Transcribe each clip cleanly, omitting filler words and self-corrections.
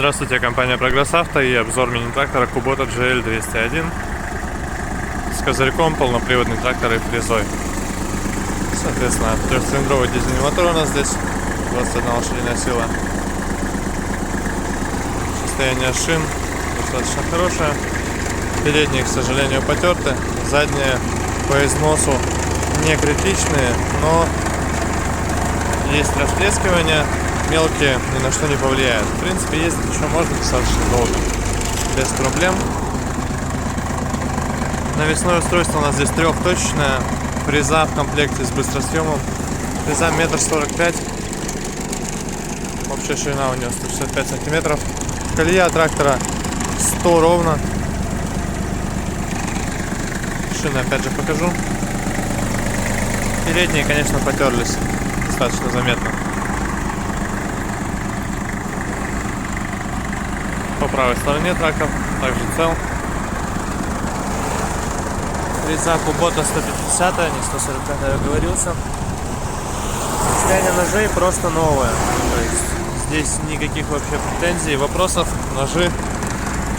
Здравствуйте, компания Прогресс Авто и обзор мини-трактора Kubota GL201 с козырьком, полноприводный трактор и фрезой. Соответственно, трехцилиндровый дизельный мотор у нас здесь, 21 лошадиная сила. Состояние шин достаточно хорошее. Передние, к сожалению, потерты. Задние по износу не критичные, но есть растрескивания. Мелкие ни на что не повлияют. В принципе, ездить еще можно достаточно долго, без проблем. Навесное устройство у нас здесь трехточечное. Фреза в комплекте с быстросъемом. Фреза 1,45 м. Общая ширина у нее 165 сантиметров. Колея трактора 100 ровно. Шины опять же покажу. Передние, конечно, потерлись достаточно заметно. По правой стороне трактор также цел. Фреза Kubota 150, не 145, я оговорился. Состояние ножей просто новое. То есть здесь никаких вообще претензий, вопросов. Ножи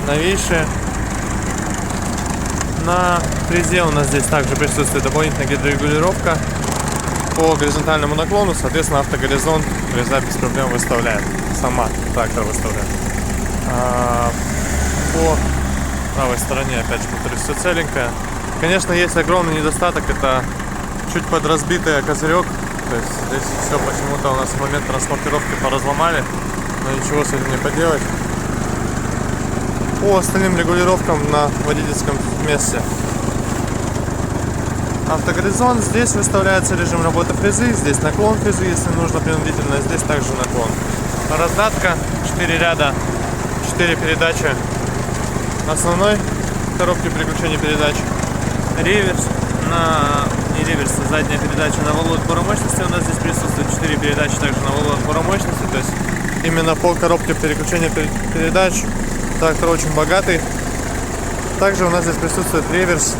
новейшие. На фрезе у нас здесь также присутствует дополнительная гидрорегулировка по горизонтальному наклону. Соответственно, автогоризонт фреза без проблем выставляет. Сама трактор выставляет. По правой стороне, опять же, повторюсь, все целенькое. Конечно, есть огромный недостаток, это чуть подразбитый козырек. То есть здесь все почему-то у нас в момент транспортировки поразломали, но ничего с этим не поделать. По остальным регулировкам на водительском месте. Автогоризонт, здесь выставляется режим работы фрезы, здесь наклон фрезы, если нужно принудительно, здесь также наклон. Раздатка, 4 ряда, 4 передачи основной коробки переключения передач, реверс не реверс, а задняя передача на валу отбора мощности. У нас здесь присутствует 4 передачи также на валу отбора мощности, то есть именно по коробке переключения передач трактор очень богатый. Также у нас здесь присутствует реверс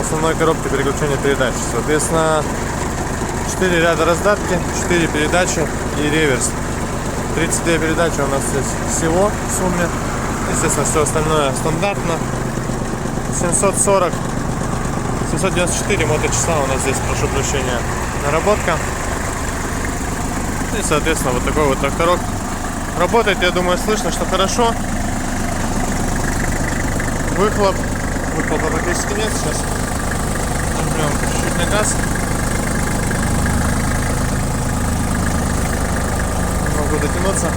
основной коробки переключения передач, соответственно 4 ряда раздатки, 4 передачи и реверс. 32 передачи у нас здесь всего в сумме. Естественно, все остальное стандартно. 794 моточаса у нас здесь, прошу прощения, наработка. И, соответственно, вот такой вот тракторок. Работает, я думаю, слышно, что хорошо. Выхлопа практически нет. Сейчас нажмем чуть-чуть на газ. Могу дотянуться.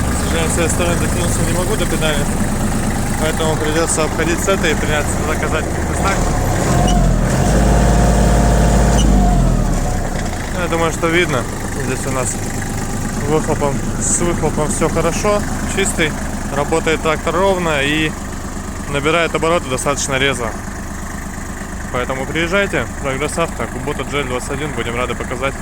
К сожалению, с этой стороны дотянуться не могу до педали, поэтому придется обходить с этой и придется заказать какой-то знак. Я думаю, что видно. Здесь у нас с выхлопом все хорошо, чистый, работает трактор ровно и набирает обороты достаточно резво. Поэтому приезжайте, Прогресс Авто, Kubota GL201, будем рады показать.